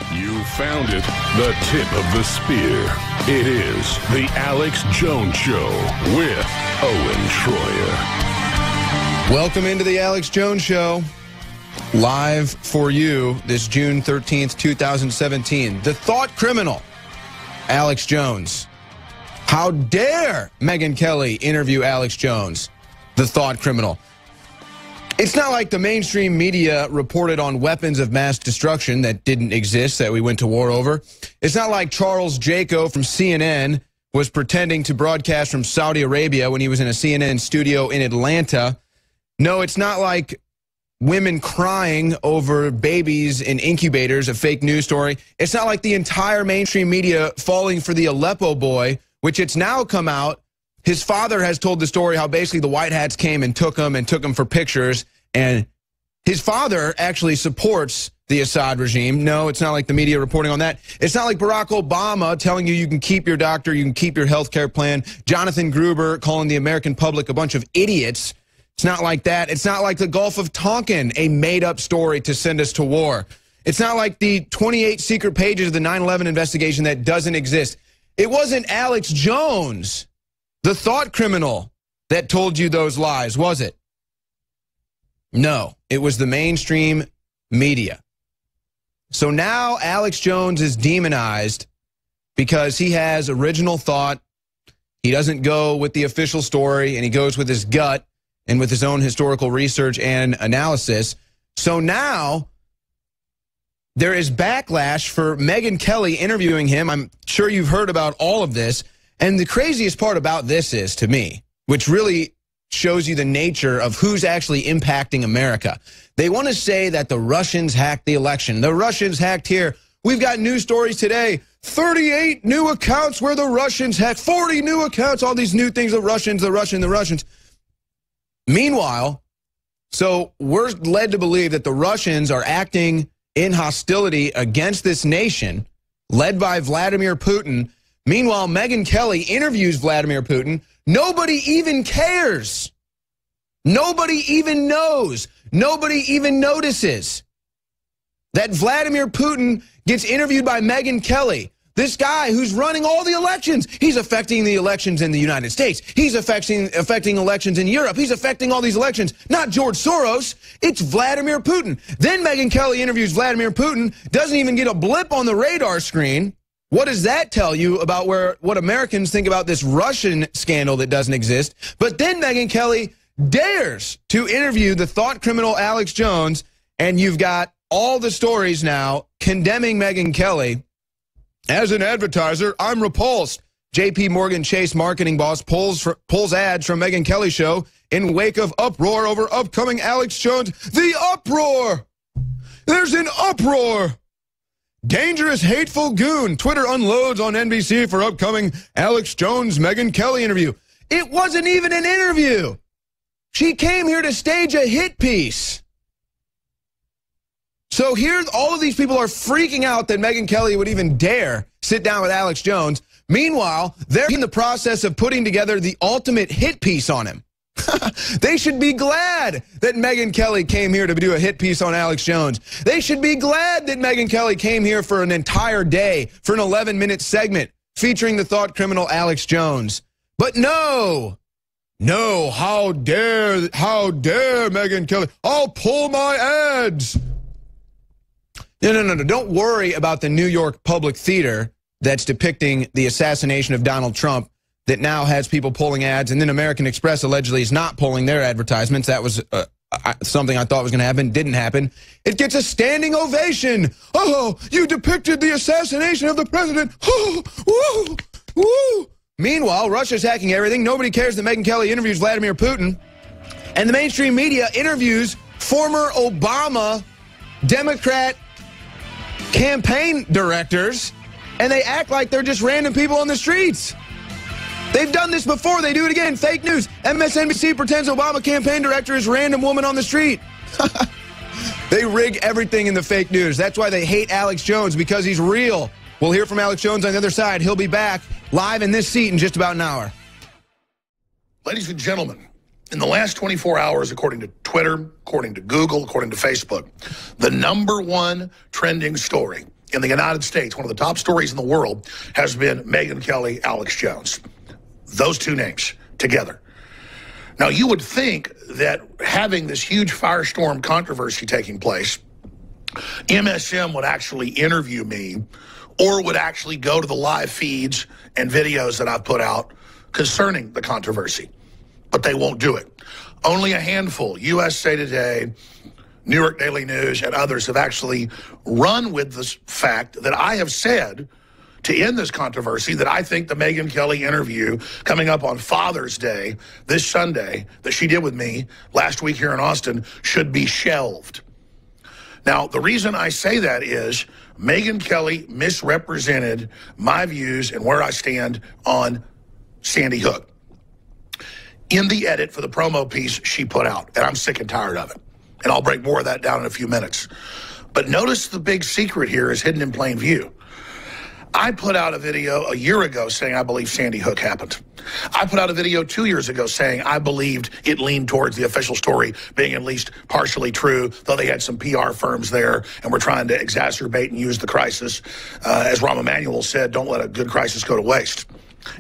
You found it, the tip of the spear. It is the Alex Jones Show with Owen Schroyer. Welcome into the Alex Jones Show, live for you this June 13th, 2017. The thought criminal, Alex Jones. How dare Megyn Kelly interview Alex Jones, the thought criminal? It's not like the mainstream media reported on weapons of mass destruction that didn't exist, that we went to war over. It's not like Charles Jaco from CNN was pretending to broadcast from Saudi Arabia when he was in a CNN studio in Atlanta. No, it's not like women crying over babies in incubators, a fake news story. It's not like the entire mainstream media falling for the Aleppo boy, which it's now come out. His father has told the story how basically the white hats came and took him for pictures, and his father actually supports the Assad regime. No, it's not like the media reporting on that. It's not like Barack Obama telling you can keep your doctor, you can keep your health care plan. Jonathan Gruber calling the American public a bunch of idiots. It's not like that. It's not like the Gulf of Tonkin, a made-up story to send us to war. It's not like the 28 secret pages of the 9/11 investigation that doesn't exist. It wasn't Alex Jones, the thought criminal, that told you those lies, was it? No, it was the mainstream media. So now Alex Jones is demonized because he has original thought. He doesn't go with the official story, and he goes with his gut and with his own historical research and analysis. So now there is backlash for Megyn Kelly interviewing him. I'm sure you've heard about all of this. And the craziest part about this is, to me, which really shows you the nature of who's actually impacting America. They want to say that the Russians hacked the election. The Russians hacked here. We've got news stories today. 38 new accounts where the Russians hacked. 40 new accounts, all these new things, the Russians. Meanwhile, so we're led to believe that the Russians are acting in hostility against this nation, led by Vladimir Putin. Meanwhile, Megyn Kelly interviews Vladimir Putin. Nobody even cares. Nobody even knows. Nobody even notices that Vladimir Putin gets interviewed by Megyn Kelly, this guy who's running all the elections. He's affecting the elections in the United States. He's affecting elections in Europe. He's affecting all these elections. Not George Soros. It's Vladimir Putin. Then Megyn Kelly interviews Vladimir Putin, doesn't even get a blip on the radar screen. What does that tell you about what Americans think about this Russian scandal that doesn't exist? But then Megyn Kelly dares to interview the thought criminal Alex Jones, and you've got all the stories now condemning Megyn Kelly. As an advertiser, I'm repulsed. JP Morgan Chase marketing boss pulls ads from Megyn Kelly show in wake of uproar over upcoming Alex Jones. The uproar! There's an uproar! Dangerous, hateful goon. Twitter unloads on NBC for upcoming Alex Jones Megyn Kelly interview. It wasn't even an interview. She came here to stage a hit piece. So here, all of these people are freaking out that Megyn Kelly would even dare sit down with Alex Jones. Meanwhile, they're in the process of putting together the ultimate hit piece on him. They should be glad that Megyn Kelly came here to do a hit piece on Alex Jones. They should be glad that Megyn Kelly came here for an entire day, for an 11-minute segment featuring the thought criminal Alex Jones. But no, how dare Megyn Kelly? I'll pull my ads. No. Don't worry about the New York Public Theater that's depicting the assassination of Donald Trump, that now has people pulling ads, and then American Express allegedly is not pulling their advertisements. That was something I thought was going to happen. Didn't happen. It gets a standing ovation. Oh, you depicted the assassination of the president. Oh, woo, woo. Meanwhile, Russia's hacking everything. Nobody cares that Megyn Kelly interviews Vladimir Putin. And the mainstream media interviews former Obama Democrat campaign directors, and they act like they're just random people on the streets. They've done this before. They do it again. Fake news. MSNBC pretends Obama campaign director is random woman on the street. They rig everything in the fake news. That's why they hate Alex Jones, because he's real. We'll hear from Alex Jones on the other side. He'll be back live in this seat in just about an hour. Ladies and gentlemen, in the last 24 hours, according to Twitter, according to Google, according to Facebook, the #1 trending story in the United States, one of the top stories in the world, has been Megyn Kelly, Alex Jones. Those two names together. Now, you would think that having this huge firestorm controversy taking place, MSM would actually interview me or would actually go to the live feeds and videos that I've put out concerning the controversy. But they won't do it. Only a handful, USA Today, New York Daily News, and others have actually run with this fact that I have said to end this controversy that I think the Megyn Kelly interview coming up on Father's Day this Sunday that she did with me last week here in Austin should be shelved. Now, the reason I say that is Megyn Kelly misrepresented my views and where I stand on Sandy Hook in the edit for the promo piece she put out, and I'm sick and tired of it. And I'll break more of that down in a few minutes. But notice the big secret here is hidden in plain view. I put out a video a year ago saying I believe Sandy Hook happened. I put out a video 2 years ago saying I believed it leaned towards the official story being at least partially true, though they had some PR firms there and were trying to exacerbate and use the crisis. As Rahm Emanuel said, don't let a good crisis go to waste.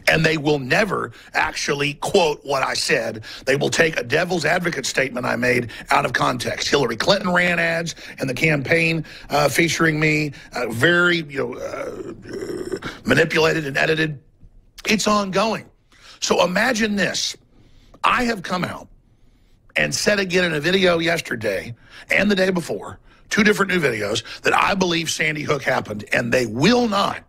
And they will never actually quote what I said. They will take a devil's advocate statement I made out of context. Hillary Clinton ran ads in the campaign featuring me, very manipulated and edited. It's ongoing. So imagine this. I have come out and said again in a video yesterday and the day before, 2 different new videos, that I believe Sandy Hook happened, and they will not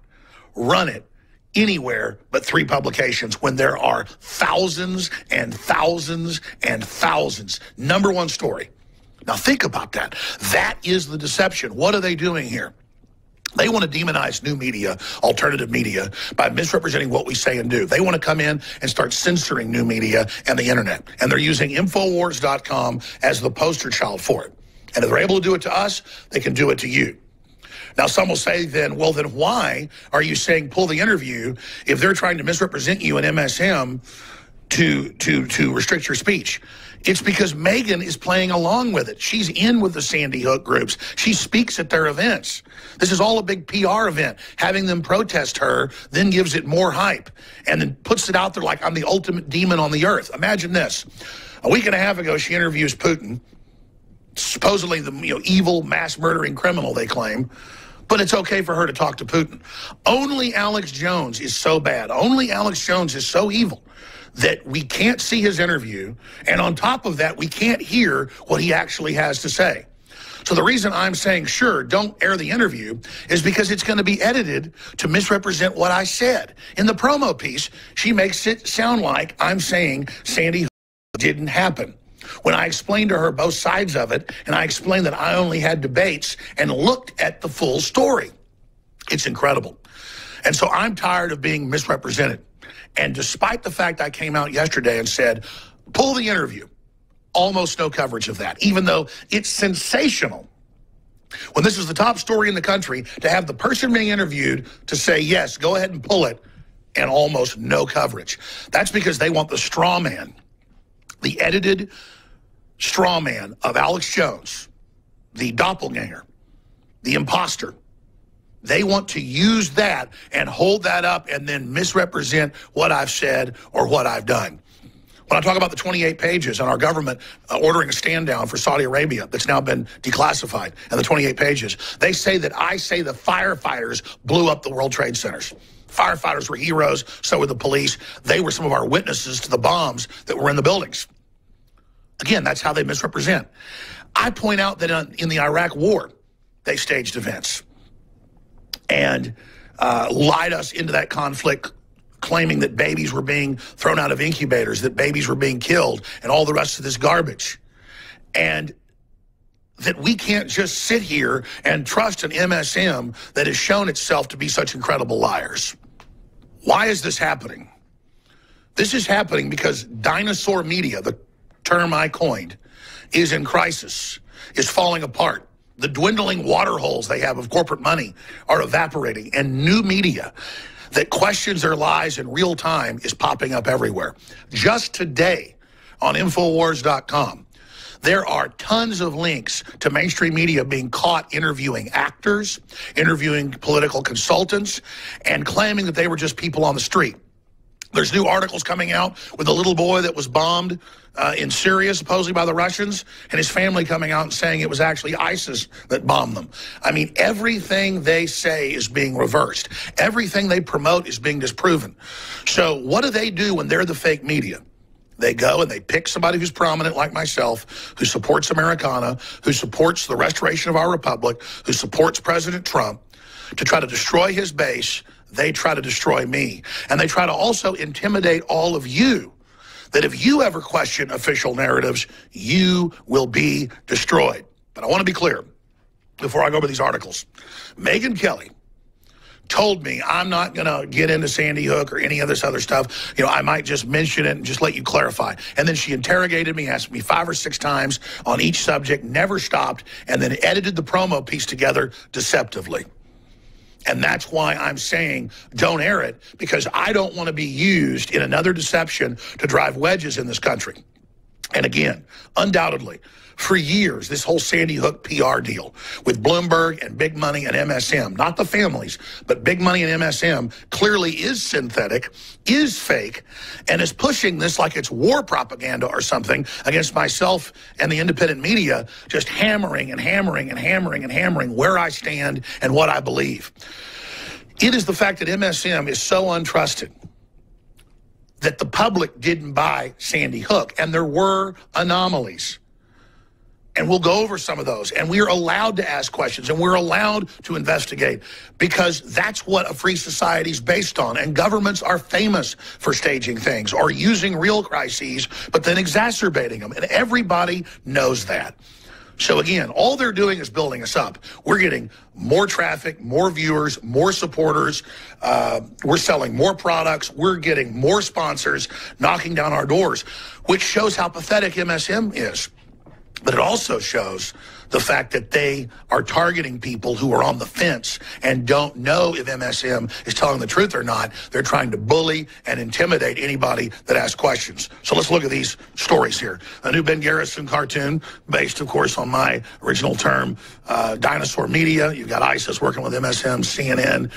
run it anywhere but 3 publications when there are thousands and thousands and thousands. #1 story. Now think about that. That is the deception. What are they doing here? They want to demonize new media, alternative media, by misrepresenting what we say and do. They want to come in and start censoring new media and the internet. And they're using Infowars.com as the poster child for it. And if they're able to do it to us, they can do it to you. Now, some will say then, well, then why are you saying pull the interview if they're trying to misrepresent you in MSM to restrict your speech? It's because Megyn is playing along with it. She's in with the Sandy Hook groups. She speaks at their events. This is all a big PR event. Having them protest her then gives it more hype and then puts it out there like I'm the ultimate demon on the earth. Imagine this. A week and a half ago, she interviews Putin, supposedly the evil mass murdering criminal they claim. But it's okay for her to talk to Putin. Only Alex Jones is so bad. Only Alex Jones is so evil that we can't see his interview. And on top of that, we can't hear what he actually has to say. So the reason I'm saying, sure, don't air the interview is because it's going to be edited to misrepresent what I said. In the promo piece, she makes it sound like I'm saying Sandy Hook didn't happen, when I explained to her both sides of it, and I explained that I only had debates and looked at the full story. It's incredible. And so I'm tired of being misrepresented. And despite the fact I came out yesterday and said, pull the interview, almost no coverage of that, even though it's sensational. When this is the top story in the country, to have the person being interviewed to say, yes, go ahead and pull it, and almost no coverage. That's because they want the straw man, the edited straw man of Alex Jones, the doppelganger, the imposter. They want to use that and hold that up and then misrepresent what I've said or what I've done. When I talk about the 28 pages on our government ordering a stand down for Saudi Arabia that's now been declassified, and the 28 pages, they say that I say the firefighters blew up the World Trade Centers. Firefighters were heroes, so were the police. They were some of our witnesses to the bombs that were in the buildings. Again, that's how they misrepresent. I point out that in the Iraq War, they staged events and lied us into that conflict, claiming that babies were being thrown out of incubators, that babies were being killed, and all the rest of this garbage. And that we can't just sit here and trust an MSM that has shown itself to be such incredible liars. Why is this happening? This is happening because dinosaur media, the term I coined, is in crisis, is falling apart. The dwindling water holes they have of corporate money are evaporating, and new media that questions their lies in real time is popping up everywhere. Just today on Infowars.com, There are tons of links to mainstream media being caught interviewing actors, interviewing political consultants, and claiming that they were just people on the street. There's new articles coming out with a little boy that was bombed in Syria, supposedly by the Russians, and his family coming out and saying it was actually ISIS that bombed them. I mean, everything they say is being reversed. Everything they promote is being disproven. So what do they do when they're the fake media? They go and they pick somebody who's prominent like myself, who supports Americana, who supports the restoration of our republic, who supports President Trump, to try to destroy his base. They try to destroy me. And they try to also intimidate all of you, that if you ever question official narratives, you will be destroyed. But I want to be clear before I go over these articles. Megyn Kelly told me I'm not going to get into Sandy Hook or any of this other stuff. You know, I might just mention it and just let you clarify. And then she interrogated me, asked me 5 or 6 times on each subject, never stopped, and then edited the promo piece together deceptively. And that's why I'm saying don't air it, because I don't want to be used in another deception to drive wedges in this country. And again, undoubtedly, for years, this whole Sandy Hook PR deal with Bloomberg and Big Money and MSM, not the families, but Big Money and MSM, clearly is synthetic, is fake, and is pushing this like it's war propaganda or something against myself and the independent media, just hammering and hammering and hammering and hammering where I stand and what I believe. It is the fact that MSM is so untrusted that the public didn't buy Sandy Hook, and there were anomalies. And we'll go over some of those. And we are allowed to ask questions, and we're allowed to investigate, because that's what a free society is based on. And governments are famous for staging things or using real crises, but then exacerbating them. And everybody knows that. So again, all they're doing is building us up. We're getting more traffic, more viewers, more supporters. We're selling more products. We're getting more sponsors knocking down our doors, which shows how pathetic MSM is. But it also shows the fact that they are targeting people who are on the fence and don't know if MSM is telling the truth or not. They're trying to bully and intimidate anybody that asks questions. So let's look at these stories here. A new Ben Garrison cartoon based, of course, on my original term, dinosaur media. You've got ISIS working with MSM, CNN.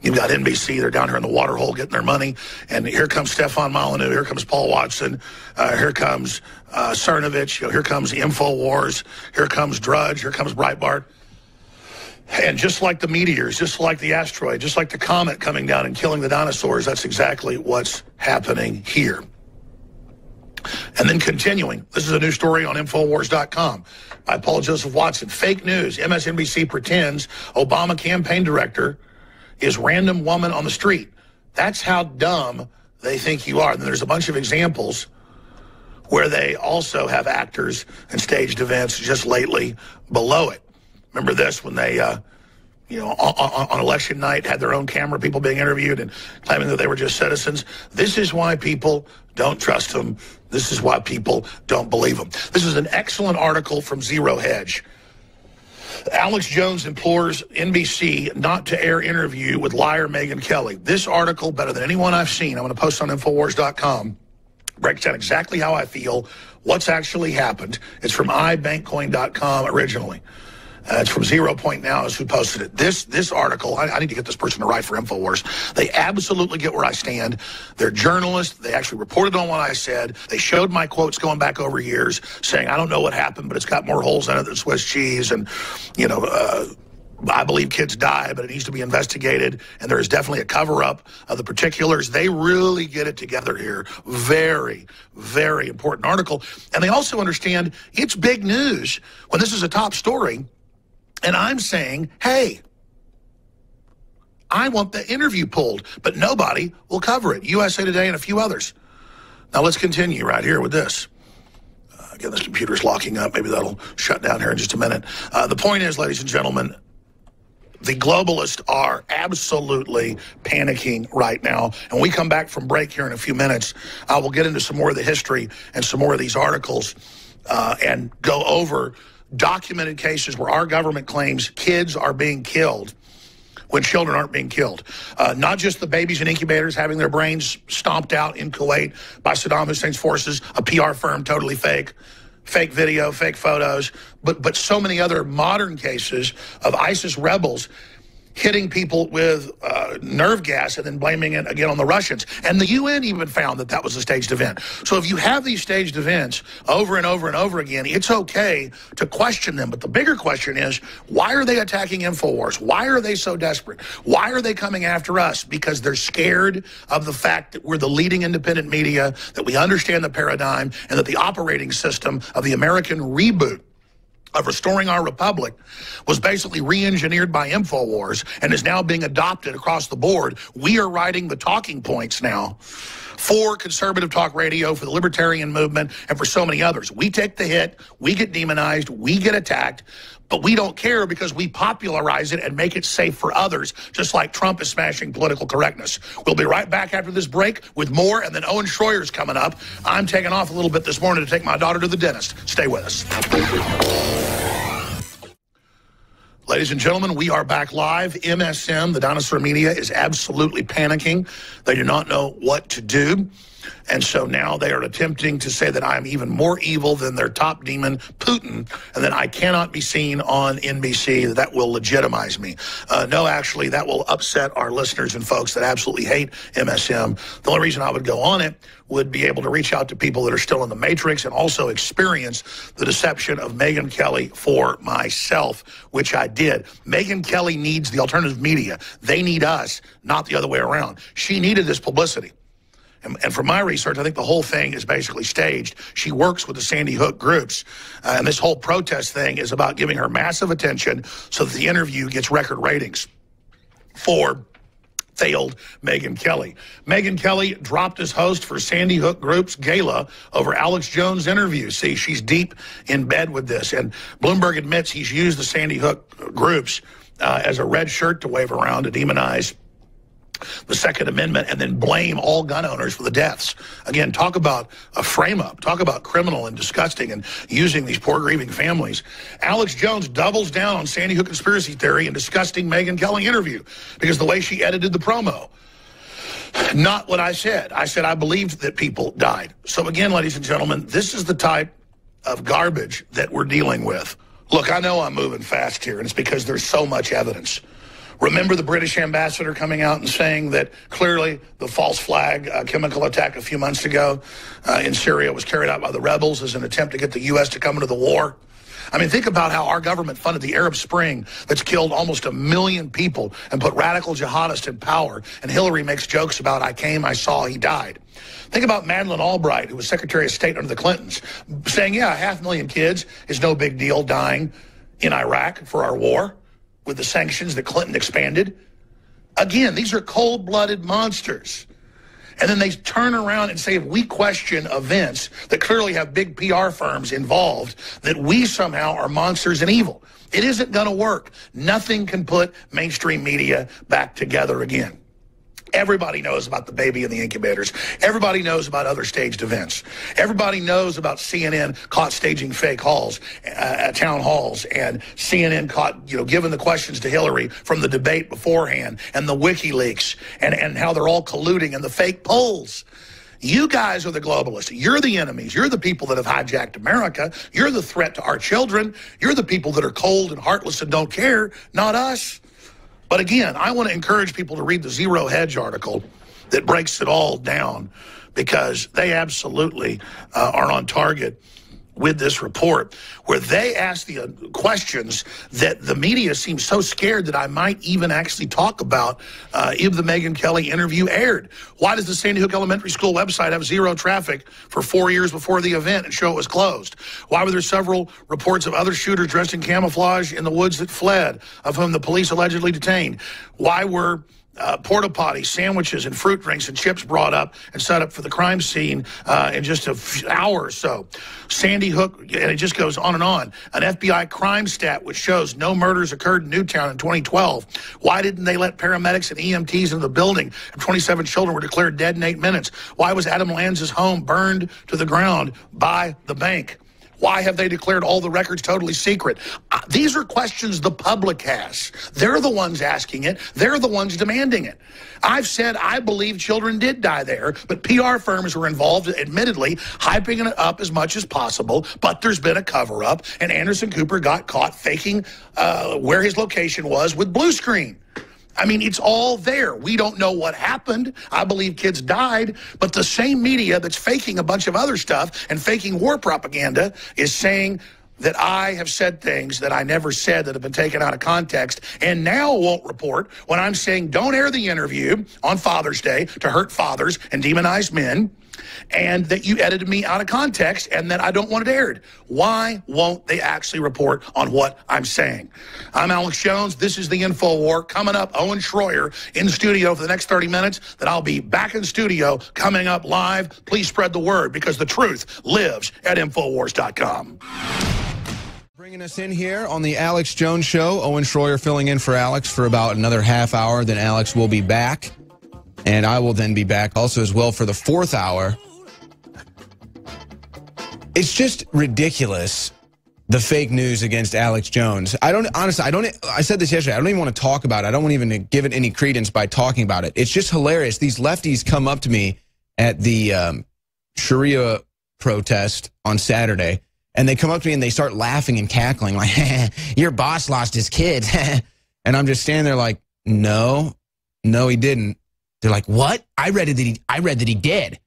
You've got NBC. They're down here in the water hole getting their money. And here comes Stefan Molyneux. Here comes Paul Watson. Here comes Cernovich. You know, here comes InfoWars. Here comes Drudge. Here comes Breitbart. And just like the meteors, just like the asteroid, just like the comet coming down and killing the dinosaurs, that's exactly what's happening here. And then continuing, this is a new story on Infowars.com by Paul Joseph Watson. Fake news. MSNBC pretends Obama campaign director is random woman on the street. That's how dumb they think you are. And there's a bunch of examples where they also have actors and staged events just lately below it. Remember this, when they, on election night had their own camera, people being interviewed and claiming that they were just citizens. This is why people don't trust them. This is why people don't believe them. This is an excellent article from Zero Hedge. Alex Jones implores NBC not to air interview with liar Megyn Kelly. This article, better than anyone I've seen, I'm going to post on Infowars.com, breaks down exactly how I feel, what's actually happened. It's from ibankcoin.com originally. It's from 0 Point Now is who posted it. This article, I need to get this person to write for InfoWars. They absolutely get where I stand. They're journalists. They actually reported on what I said. They showed my quotes going back over years saying, I don't know what happened, but it's got more holes in it than Swiss cheese. And, I believe kids die, but it needs to be investigated. And there is definitely a cover-up of the particulars. They really get it together here. Very, very important article. And they also understand it's big news when this is a top story. And I'm saying, hey, I want the interview pulled, but nobody will cover it. USA Today and a few others. Now let's continue right here with this. Again, this computer's locking up. Maybe that'll shut down here in just a minute. The point is, ladies and gentlemen, the globalists are absolutely panicking right now. And when we come back from break here in a few minutes, I will get into some more of the history and some more of these articles and go over documented cases where our government claims kids are being killed when children aren't being killed. Not just the babies in incubators having their brains stomped out in Kuwait by Saddam Hussein's forces, a PR firm, totally fake. fake video, fake photos, but so many other modern cases of ISIS rebels hitting people with nerve gas and then blaming it again on the Russians. And the UN even found that that was a staged event. So if you have these staged events over and over and over again, it's okay to question them. But the bigger question is, why are they attacking InfoWars? Why are they so desperate? Why are they coming after us? Because they're scared of the fact that we're the leading independent media, that we understand the paradigm, and that the operating system of the American reboot of restoring our republic was basically re-engineered by InfoWars and is now being adopted across the board. We are writing the talking points now for conservative talk radio, for the libertarian movement, and for so many others. We take the hit, we get demonized, we get attacked, but we don't care because we popularize it and make it safe for others, just like Trump is smashing political correctness. We'll be right back after this break with more, and then Owen Schroyer's coming up. I'm taking off a little bit this morning to take my daughter to the dentist. Stay with us. Ladies and gentlemen, we are back live. MSM, the dinosaur media, is absolutely panicking. They do not know what to do. And so now they are attempting to say that I'm even more evil than their top demon, Putin, and that I cannot be seen on NBC, that will legitimize me. No, actually, that will upset our listeners and folks that absolutely hate MSM. The only reason I would go on it would be able to reach out to people that are still in the matrix and also experience the deception of Megyn Kelly for myself, which I did. Megyn Kelly needs the alternative media. They need us, not the other way around. She needed this publicity. And from my research, I think the whole thing is basically staged. She works with the Sandy Hook groups. And this whole protest thing is about giving her massive attention so that the interview gets record ratings for failed Megyn Kelly. Megyn Kelly dropped as host for Sandy Hook Group's gala over Alex Jones' interview. See, she's deep in bed with this. And Bloomberg admits he's used the Sandy Hook groups as a red shirt to wave around to demonize the Second Amendment and then blame all gun owners for the deaths. Again, talk about a frame-up. Talk about criminal and disgusting and using these poor grieving families. Alex Jones doubles down on Sandy Hook conspiracy theory and disgusting Megyn Kelly interview because the way she edited the promo. Not what I said. I said I believed that people died. So again, ladies and gentlemen, this is the type of garbage that we're dealing with. Look, I know I'm moving fast here, and it's because there's so much evidence. Remember the British ambassador coming out and saying that clearly the false flag chemical attack a few months ago in Syria was carried out by the rebels as an attempt to get the U.S. to come into the war? I mean, think about how our government funded the Arab Spring that's killed almost 1 million people and put radical jihadists in power. And Hillary makes jokes about, I came, I saw, he died. Think about Madeleine Albright, who was Secretary of State under the Clintons, saying, yeah, 500,000 kids is no big deal dying in Iraq for our war, with the sanctions that Clinton expanded. Again, these are cold-blooded monsters. And then they turn around and say, if we question events that clearly have big PR firms involved, that we somehow are monsters and evil. It isn't going to work. Nothing can put mainstream media back together again. Everybody knows about the baby in the incubators. Everybody knows about other staged events. Everybody knows about CNN caught staging fake town halls, and CNN caught, giving the questions to Hillary from the debate beforehand, and the WikiLeaks, and how they're all colluding, and the fake polls. You guys are the globalists. You're the enemies. You're the people that have hijacked America. You're the threat to our children. You're the people that are cold and heartless and don't care, not us. But again, I want to encourage people to read the Zero Hedge article that breaks it all down, because they absolutely are on target with this report, where they ask the questions that the media seems so scared that I might even actually talk about if the Megyn Kelly interview aired. Why does the Sandy Hook Elementary School website have zero traffic for 4 years before the event and show it was closed? Why were there several reports of other shooters dressed in camouflage in the woods that fled, of whom the police allegedly detained? Why were porta potties, sandwiches, and fruit drinks and chips brought up and set up for the crime scene in just an hour or so? Sandy Hook, and it just goes on and on. An FBI crime stat which shows no murders occurred in Newtown in 2012. Why didn't they let paramedics and EMTs into the building? 27 children were declared dead in 8 minutes. Why was Adam Lanza's home burned to the ground by the bank? Why have they declared all the records totally secret? These are questions the public has. They're the ones asking it. They're the ones demanding it. I've said I believe children did die there, but PR firms were involved, admittedly, hyping it up as much as possible, but there's been a cover-up, and Anderson Cooper got caught faking where his location was with blue screen. I mean, it's all there. We don't know what happened. I believe kids died, but the same media that's faking a bunch of other stuff and faking war propaganda is saying that I have said things that I never said that have been taken out of context and now won't report when I'm saying don't air the interview on Father's Day to hurt fathers and demonize men, and that you edited me out of context and that I don't want it aired. Why won't they actually report on what I'm saying? I'm Alex Jones. This is the Info War. Coming up, Owen Schroyer in studio for the next 30 minutes. Then I'll be back in studio coming up live. Please spread the word because the truth lives at Infowars.com. Bringing us in here on the Alex Jones Show, Owen Schroyer filling in for Alex for about another half hour. Then Alex will be back. And I will then be back also as well for the 4th hour. It's just ridiculous, the fake news against Alex Jones. I said this yesterday, I don't even want to talk about it. I don't want even to give it any credence by talking about it. It's just hilarious. These lefties come up to me at the Sharia protest on Saturday, and they come up to me and they start laughing and cackling like, your boss lost his kids. And I'm just standing there like, no, he didn't. They're like, what? I read that he did.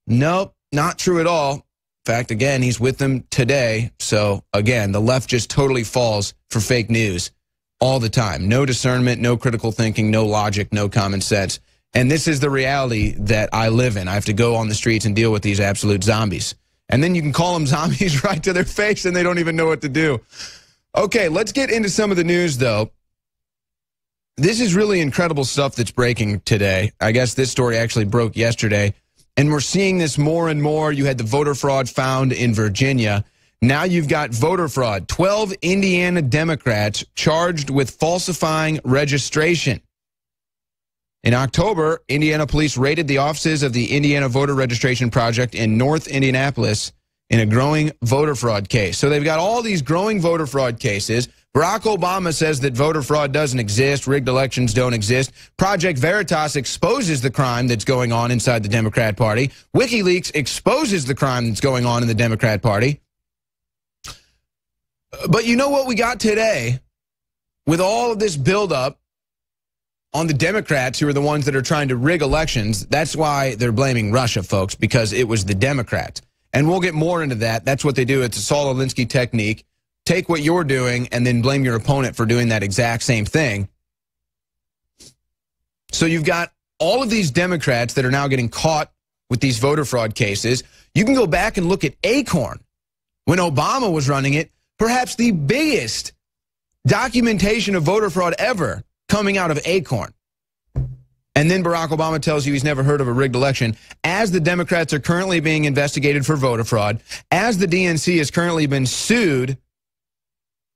Nope, not true at all. In fact, again, he's with them today. So, again, the left just totally falls for fake news all the time. No discernment, no critical thinking, no logic, no common sense. And this is the reality that I live in. I have to go on the streets and deal with these absolute zombies. And then you can call them zombies right to their face and they don't even know what to do. Okay, let's get into some of the news, though. This is really incredible stuff that's breaking today. I guess this story actually broke yesterday. And we're seeing this more and more. You had the voter fraud found in Virginia. Now you've got voter fraud. 12 Indiana Democrats charged with falsifying registration. In October, Indiana police raided the offices of the Indiana Voter Registration Project in North Indianapolis in a growing voter fraud case. So they've got all these growing voter fraud cases. Barack Obama says that voter fraud doesn't exist, rigged elections don't exist. Project Veritas exposes the crime that's going on inside the Democrat Party. WikiLeaks exposes the crime that's going on in the Democrat Party. But you know what we got today? With all of this buildup on the Democrats, who are the ones that are trying to rig elections, that's why they're blaming Russia, folks, because it was the Democrats. And we'll get more into that. That's what they do. It's a Saul Alinsky technique. Take what you're doing and then blame your opponent for doing that exact same thing. So you've got all of these Democrats that are now getting caught with these voter fraud cases. You can go back and look at Acorn. When Obama was running it, perhaps the biggest documentation of voter fraud ever coming out of Acorn. And then Barack Obama tells you he's never heard of a rigged election. As the Democrats are currently being investigated for voter fraud, as the DNC has currently been sued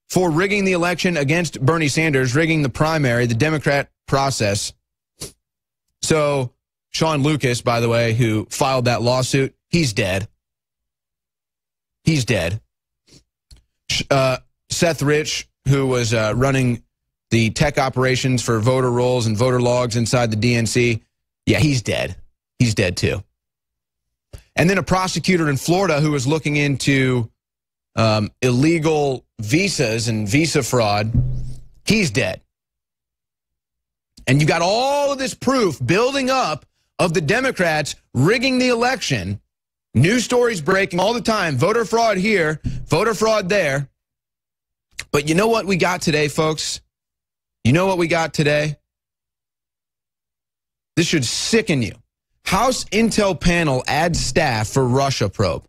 for rigging the election against Bernie Sanders, rigging the primary, the Democrat process. So Sean Lucas, by the way, who filed that lawsuit, he's dead. He's dead. Seth Rich, who was running the tech operations for voter rolls and voter logs inside the DNC, yeah, he's dead. He's dead too. And then a prosecutor in Florida who was looking into illegal visas and visa fraud, he's dead. And you got all of this proof building up of the Democrats rigging the election. News stories breaking all the time. Voter fraud here, voter fraud there. But you know what we got today, folks? You know what we got today? This should sicken you. House Intel panel adds staff for Russia probe.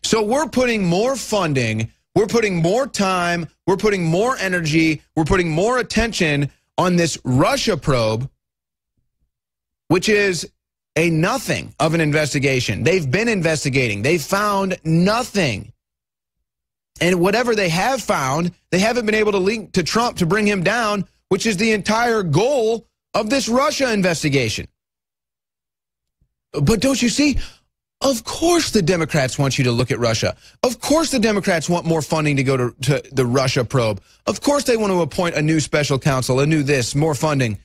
So we're putting more funding, we're putting more time, we're putting more energy, we're putting more attention on this Russia probe, which is a nothing of an investigation. They've been investigating. They found nothing. And whatever they have found, they haven't been able to link to Trump to bring him down, which is the entire goal of this Russia investigation. But don't you see? Of course the Democrats want you to look at Russia. Of course the Democrats want more funding to go to the Russia probe. Of course they want to appoint a new special counsel, a new this, more funding.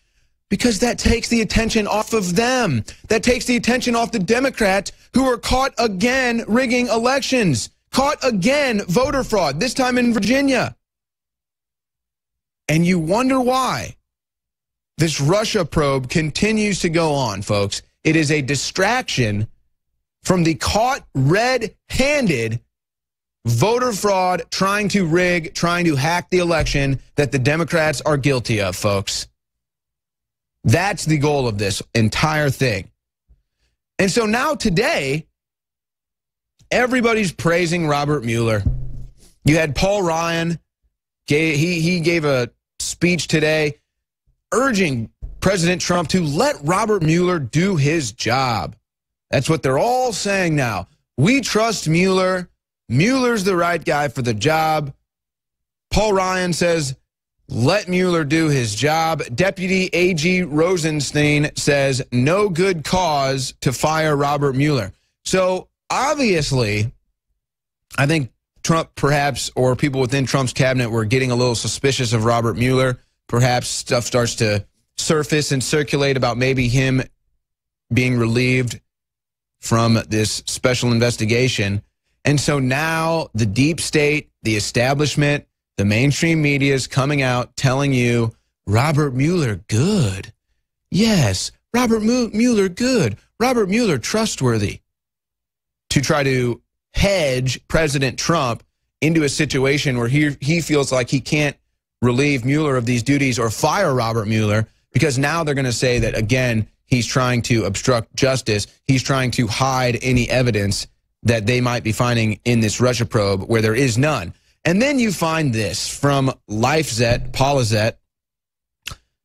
Because that takes the attention off of them. That takes the attention off the Democrats who are caught again rigging elections. Caught again voter fraud, this time in Virginia. And you wonder why this Russia probe continues to go on, folks. It is a distraction from the caught red-handed voter fraud trying to rig, trying to hack the election that the Democrats are guilty of, folks. That's the goal of this entire thing. And so now today, everybody's praising Robert Mueller. You had Paul Ryan. He gave a speech today urging President Trump to let Robert Mueller do his job. That's what they're all saying now. We trust Mueller. Mueller's the right guy for the job. Paul Ryan says, let Mueller do his job. Deputy AG Rosenstein says, no good cause to fire Robert Mueller. So obviously, I think Trump perhaps, or people within Trump's cabinet were getting a little suspicious of Robert Mueller. Perhaps stuff starts to surface and circulate about maybe him being relieved from this special investigation. And so now the deep state, the establishment, the mainstream media is coming out telling you, Robert Mueller, good. Yes, Robert Mueller, good. Robert Mueller, trustworthy. To try to hedge President Trump into a situation where he feels like he can't relieve Mueller of these duties or fire Robert Mueller, because now they're going to say that, again, he's trying to obstruct justice. He's trying to hide any evidence that they might be finding in this Russia probe where there is none. And then you find this from LifeZet, Polizet.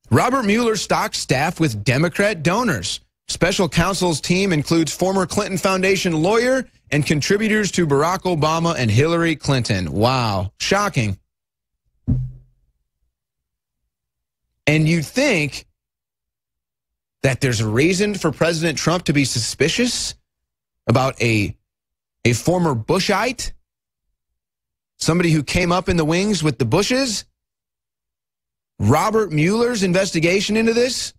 Robert Mueller stocks staff with Democrat donors. Special counsel's team includes former Clinton Foundation lawyer and contributors to Barack Obama and Hillary Clinton. Wow, shocking. And you'd think that there's a reason for President Trump to be suspicious about a former Bushite, somebody who came up in the wings with the Bushes. Robert Mueller's investigation into this.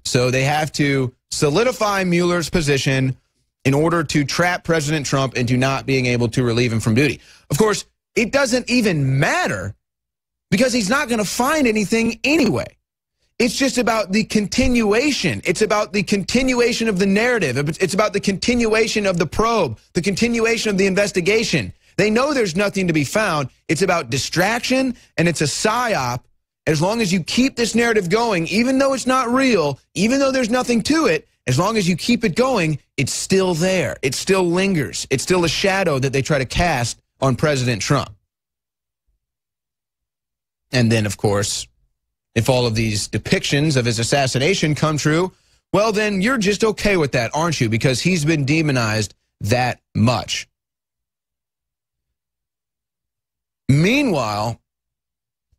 So they have to solidify Mueller's position in order to trap President Trump into not being able to relieve him from duty. Of course, it doesn't even matter because he's not going to find anything anyway. It's just about the continuation. It's about the continuation of the narrative. It's about the continuation of the probe, the continuation of the investigation. They know there's nothing to be found. It's about distraction, and it's a psyop. As long as you keep this narrative going, even though it's not real, even though there's nothing to it, as long as you keep it going, it's still there. It still lingers. It's still a shadow that they try to cast on President Trump. And then, of course, if all of these depictions of his assassination come true, well, then you're just okay with that, aren't you? Because he's been demonized that much. Meanwhile,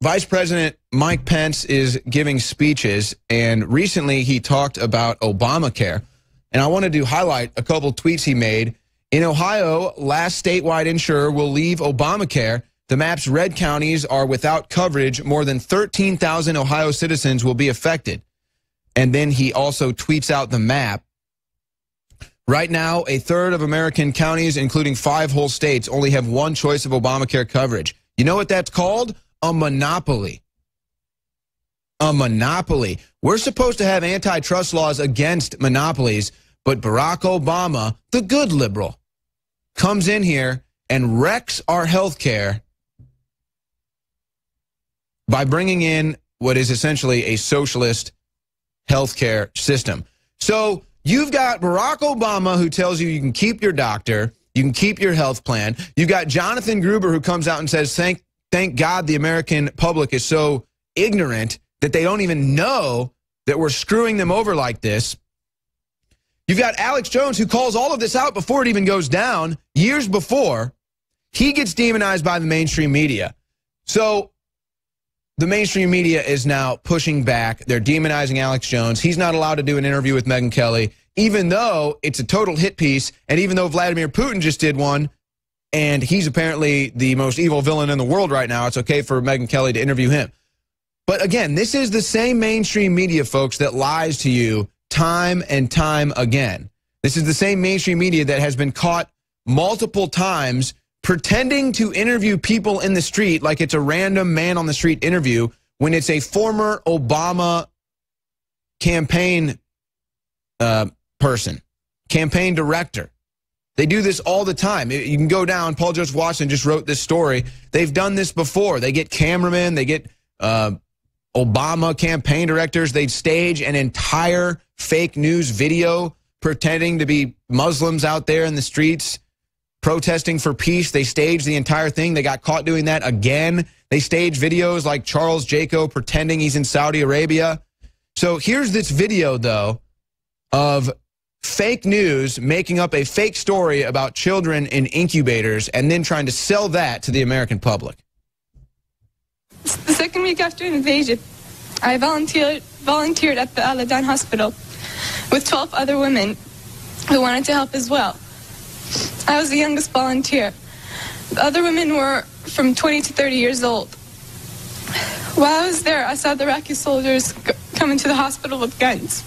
Vice President Mike Pence is giving speeches, and recently he talked about Obamacare. And I wanted to highlight a couple tweets he made. In Ohio, last statewide insurer will leave Obamacare. The map's red counties are without coverage. More than 13,000 Ohio citizens will be affected. And then he also tweets out the map. Right now, a third of American counties, including 5 whole states, only have one choice of Obamacare coverage. You know what that's called? A monopoly. A monopoly. We're supposed to have antitrust laws against monopolies, but Barack Obama, the good liberal, comes in here and wrecks our health care by bringing in what is essentially a socialist healthcare system. So you've got Barack Obama who tells you can keep your doctor, you can keep your health plan. You've got Jonathan Gruber who comes out and says, thank God the American public is so ignorant that they don't even know that we're screwing them over like this. You've got Alex Jones who calls all of this out before it even goes down, years before. He gets demonized by the mainstream media. So the mainstream media is now pushing back. They're demonizing Alex Jones. He's not allowed to do an interview with Megyn Kelly. even though it's a total hit piece, and even though Vladimir Putin just did one, and he's apparently the most evil villain in the world right now, it's okay for Megyn Kelly to interview him. But again, this is the same mainstream media, folks, that lies to you time and time again. This is the same mainstream media that has been caught multiple times pretending to interview people in the street like it's a random man on the street interview when it's a former Obama campaign person, campaign director. They do this all the time. You can go down. Paul Joseph Watson just wrote this story. They've done this before. They get cameramen. They get Obama campaign directors. They stage an entire fake news video pretending to be Muslims out there in the streets protesting for peace. They staged the entire thing. They got caught doing that again. They staged videos like Charles Jaco pretending he's in Saudi Arabia. So here's this video, though, of fake news making up a fake story about children in incubators and then trying to sell that to the American public. The second week after invasion, I volunteered at the Al-Adan hospital with 12 other women who wanted to help as well. I was the youngest volunteer. The other women were from 20 to 30 years old. While I was there, I saw the Iraqi soldiers come into the hospital with guns.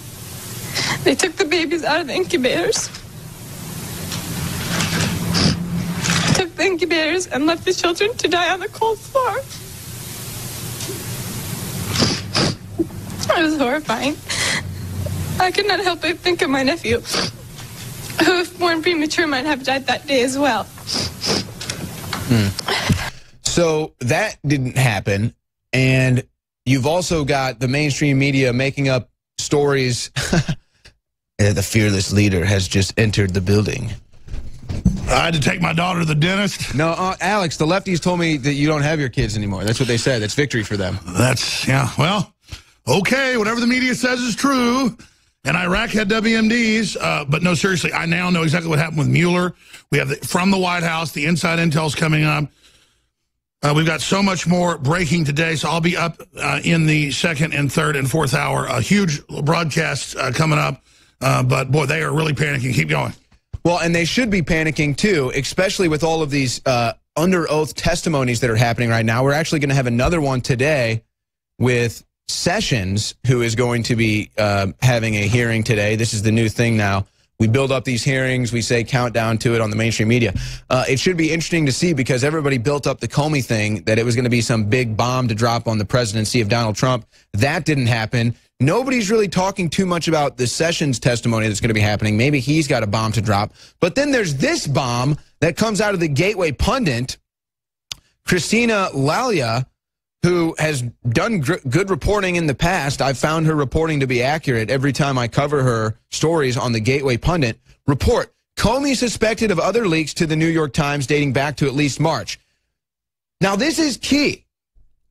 They took the babies out of the incubators. Took the incubators and left the children to die on the cold floor. It was horrifying. I could not help but think of my nephew, who, if born premature, might have died that day as well. So that didn't happen, and you've also got the mainstream media making up stories. The fearless leader has just entered the building. I had to take my daughter to the dentist. No, Alex, the lefties told me that you don't have your kids anymore. That's what they said. That's victory for them. That's, yeah, well, okay, whatever the media says is true. And Iraq had WMDs, but no, seriously, I now know exactly what happened with Mueller. We have from the White House, the inside intel's coming up. We've got so much more breaking today, so I'll be up in the second and third and fourth hour. A huge broadcast coming up, but boy, they are really panicking. Keep going. Well, and they should be panicking too, especially with all of these under oath testimonies that are happening right now. We're actually going to have another one today with Sessions, who is going to be having a hearing today. This is the new thing now. We build up these hearings. We say countdown to it on the mainstream media. It should be interesting to see because everybody built up the Comey thing that it was going to be some big bomb to drop on the presidency of Donald Trump. That didn't happen. Nobody's really talking too much about the Sessions testimony that's going to be happening. Maybe he's got a bomb to drop. But then there's this bomb that comes out of the Gateway pundit, Christina Lalia, who has done good reporting in the past. I've found her reporting to be accurate every time I cover her stories on the Gateway Pundit. Report, Comey suspected of other leaks to the New York Times dating back to at least March. Now, this is key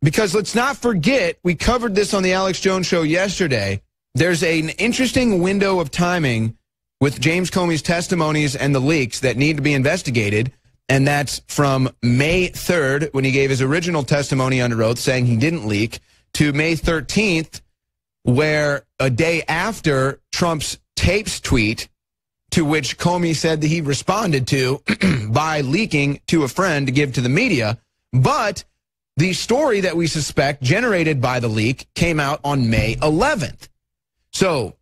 because let's not forget, we covered this on the Alex Jones Show yesterday. There's an interesting window of timing with James Comey's testimonies and the leaks that need to be investigated. And that's from May 3rd, when he gave his original testimony under oath saying he didn't leak, to May 13th, where a day after Trump's tapes tweet, to which Comey said that he responded to by leaking to a friend to give to the media. But the story that we suspect generated by the leak came out on May 11th. So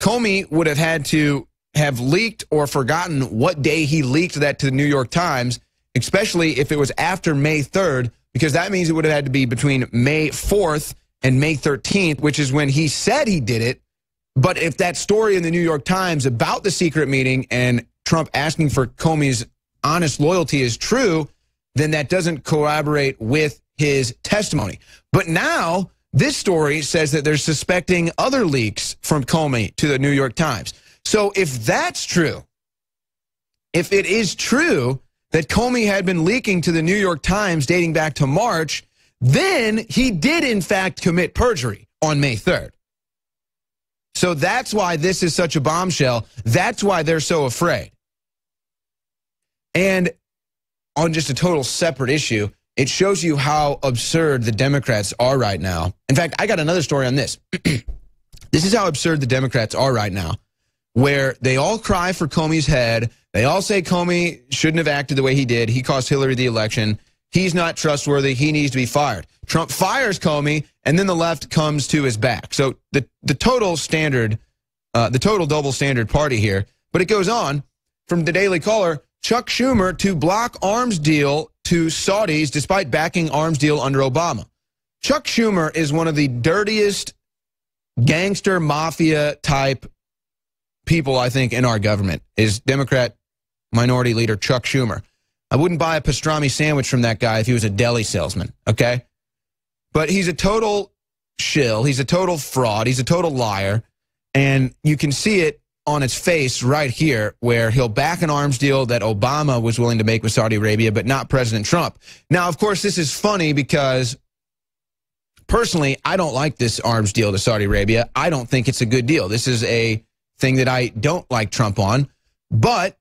Comey would have had to have leaked or forgotten what day he leaked that to the New York Times, especially if it was after May 3rd, because that means it would have had to be between May 4th and May 13th, which is when he said he did it. But if that story in the New York Times about the secret meeting and Trump asking for Comey's honest loyalty is true, then that doesn't corroborate with his testimony. But now this story says that they're suspecting other leaks from Comey to the New York Times. So if that's true, if it is true that Comey had been leaking to the New York Times dating back to March, then he did in fact commit perjury on May 3rd. So that's why this is such a bombshell. That's why they're so afraid. And on just a total separate issue, it shows you how absurd the Democrats are right now. In fact, I got another story on this. This is how absurd the Democrats are right now. where they all cry for Comey's head. They all say Comey shouldn't have acted the way he did. He cost Hillary the election. He's not trustworthy. He needs to be fired. Trump fires Comey, and then the left comes to his back. So the total double standard party here. But it goes on from the Daily Caller, Chuck Schumer to block arms deal to Saudis despite backing arms deal under Obama. Chuck Schumer is one of the dirtiest gangster mafia type people, I think, in our government, is Democrat Minority Leader Chuck Schumer. I wouldn't buy a pastrami sandwich from that guy if he was a deli salesman, okay? But he's a total shill. He's a total fraud. He's a total liar. And you can see it on its face right here, where he'll back an arms deal that Obama was willing to make with Saudi Arabia, but not President Trump. Now, of course, this is funny because personally, I don't like this arms deal to Saudi Arabia. I don't think it's a good deal. This is a thing that I don't like Trump on. But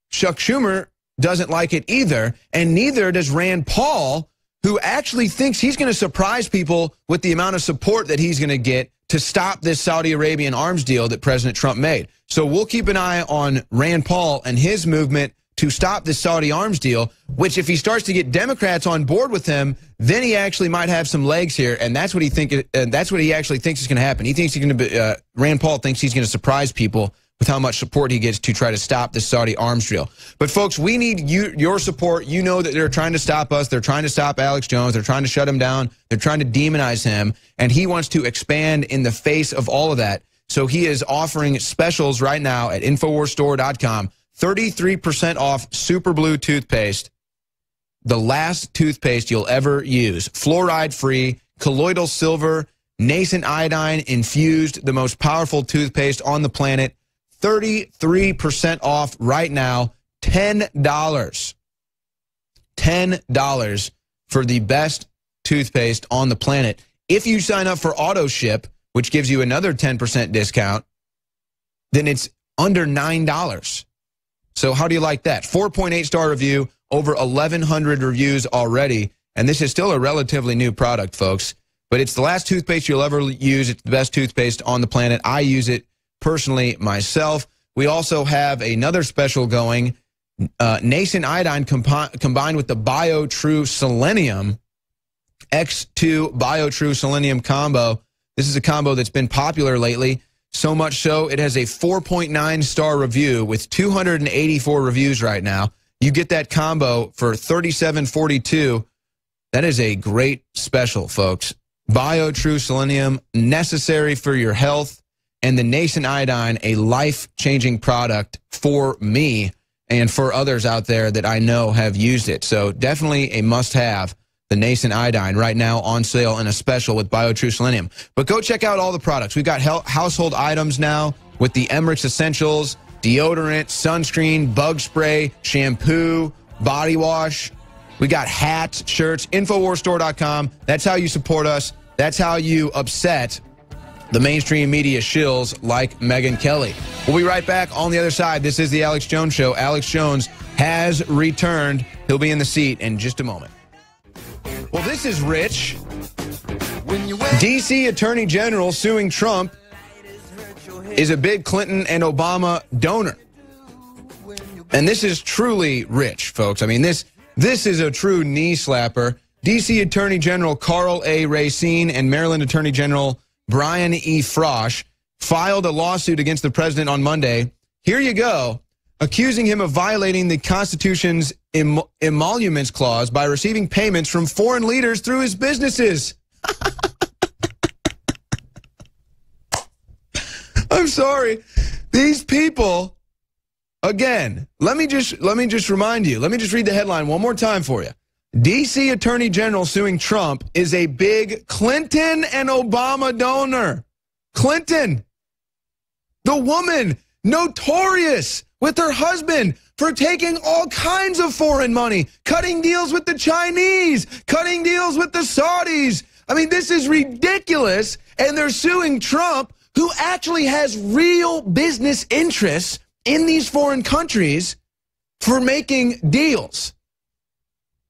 Chuck Schumer doesn't like it either, and neither does Rand Paul, who actually thinks he's going to surprise people with the amount of support that he's going to get to stop this Saudi Arabian arms deal that President Trump made. So we'll keep an eye on Rand Paul and his movement to stop this Saudi arms deal, which if he starts to get Democrats on board with him, then he actually might have some legs here, and that's what he actually thinks is going to happen. He thinks he's going to Rand Paul thinks he's going to surprise people with how much support he gets to try to stop this Saudi arms deal. But folks, we need your support. You know that they're trying to stop us. They're trying to stop Alex Jones. They're trying to shut him down. They're trying to demonize him, and he wants to expand in the face of all of that. So he is offering specials right now at InfoWarsStore.com. 33% off Super Blue toothpaste, the last toothpaste you'll ever use. Fluoride-free, colloidal silver, nascent iodine infused, the most powerful toothpaste on the planet. 33% off right now, $10. $10 for the best toothpaste on the planet. If you sign up for auto ship, which gives you another 10% discount, then it's under $9. So how do you like that? 4.8 star review, over 1,100 reviews already, and this is still a relatively new product, folks. But it's the last toothpaste you'll ever use. It's the best toothpaste on the planet. I use it personally myself. We also have another special going, nascent iodine combined with the BioTrue Selenium, X2 BioTrue Selenium combo. This is a combo that's been popular lately, so much so it has a 4.9 star review with 284 reviews right now. You get that combo for $37.42. That is a great special, folks. BioTrue Selenium, necessary for your health, and the nascent iodine, a life-changing product for me and for others out there that I know have used it. So definitely a must-have, the nascent iodine, right now on sale in a special with BioTrue Selenium. But go check out all the products. We've got household items now with the Emmerich's Essentials, deodorant, sunscreen, bug spray, shampoo, body wash. We got hats, shirts, InfoWarsStore.com. That's how you support us. That's how you upset the mainstream media shills like Megyn Kelly. We'll be right back on the other side. This is the Alex Jones Show. Alex Jones has returned. He'll be in the seat in just a moment. Well, this is rich. D.C. Attorney General suing Trump is a big Clinton and Obama donor. And this is truly rich, folks. I mean, this is a true knee slapper. D.C. Attorney General Carl A. Racine and Maryland Attorney General Brian E. Frosch filed a lawsuit against the president on Monday. Here you go. Accusing him of violating the Constitution's emoluments clause by receiving payments from foreign leaders through his businesses. I'm sorry. These people, again, let me just remind you. Let me just read the headline one more time for you. D.C. Attorney General suing Trump is a big Clinton and Obama donor. Clinton, the woman notorious with her husband for taking all kinds of foreign money, cutting deals with the Chinese, cutting deals with the Saudis. I mean, this is ridiculous. And they're suing Trump, who actually has real business interests in these foreign countries, for making deals.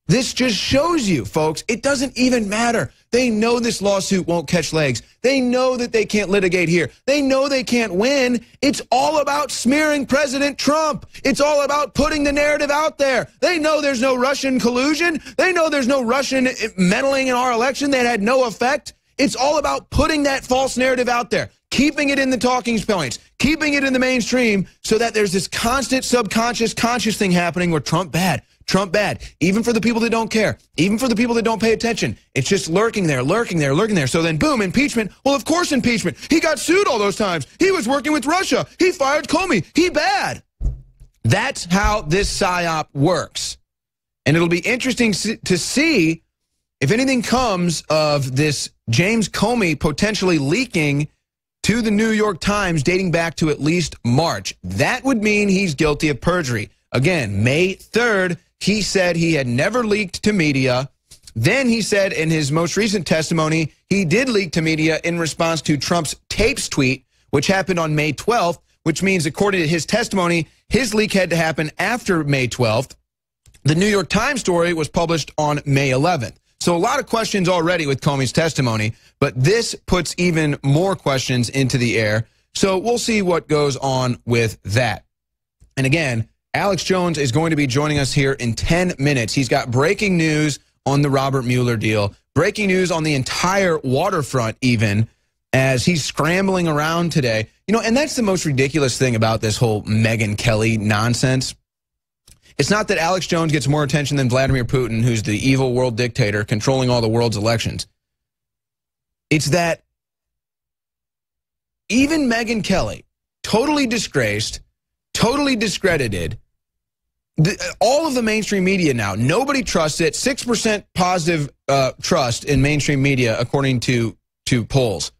This just shows you, folks, it doesn't even matter. They know this lawsuit won't catch legs. They know that they can't litigate here. They know they can't win. It's all about smearing President Trump. It's all about putting the narrative out there. They know there's no Russian collusion. They know there's no Russian meddling in our election that had no effect. It's all about putting that false narrative out there, keeping it in the talking points, keeping it in the mainstream so that there's this constant subconscious, conscious thing happening where Trump bad. Trump bad, even for the people that don't care, even for the people that don't pay attention. It's just lurking there, lurking there, lurking there. So then, boom, impeachment. Well, of course, impeachment. He got sued all those times. He was working with Russia. He fired Comey. He bad. That's how this psyop works. And it'll be interesting to see if anything comes of this James Comey potentially leaking to the New York Times dating back to at least March. That would mean he's guilty of perjury. Again, May 3rd, he said he had never leaked to media. Then he said in his most recent testimony, he did leak to media in response to Trump's tapes tweet, which happened on May 12th, which means, according to his testimony, his leak had to happen after May 12th. The New York Times story was published on May 11th. So a lot of questions already with Comey's testimony, but this puts even more questions into the air. So we'll see what goes on with that. And again, Alex Jones is going to be joining us here in 10 minutes. He's got breaking news on the Robert Mueller deal, breaking news on the entire waterfront even, as he's scrambling around today. You know, and that's the most ridiculous thing about this whole Megyn Kelly nonsense. It's not that Alex Jones gets more attention than Vladimir Putin, who's the evil world dictator controlling all the world's elections. It's that even Megyn Kelly, totally disgraced, totally discredited, all of the mainstream media now, nobody trusts it. 6% positive trust in mainstream media, according to polls.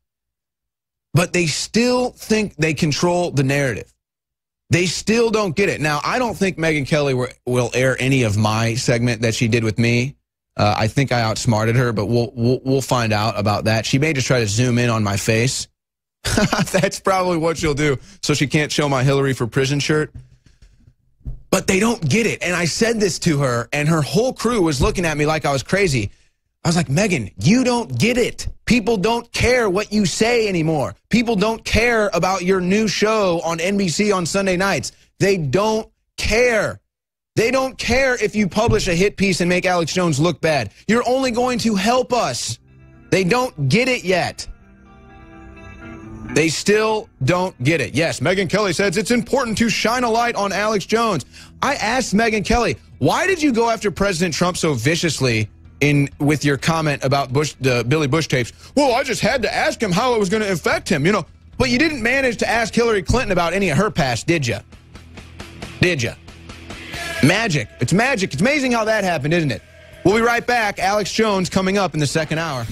But they still think they control the narrative. They still don't get it. Now, I don't think Megyn Kelly will air any of my segment that she did with me. I think I outsmarted her, but we'll find out about that. She may just try to zoom in on my face. That's probably what she'll do, so she can't show my Hillary for prison shirt. But they don't get it. And I said this to her, and her whole crew was looking at me like I was crazy. I was like, Megyn, you don't get it. People don't care what you say anymore. People don't care about your new show on NBC on Sunday nights. They don't care. They don't care if you publish a hit piece and make Alex Jones look bad. You're only going to help us. They don't get it yet. They still don't get it. Yes, Megyn Kelly says it's important to shine a light on Alex Jones. I asked Megyn Kelly, why did you go after President Trump so viciously with your comment about the Billy Bush tapes? Well, I just had to ask him how it was going to affect him, you know. But you didn't manage to ask Hillary Clinton about any of her past, did you? Did you? Magic. It's magic. It's amazing how that happened, isn't it? We'll be right back. Alex Jones coming up in the second hour.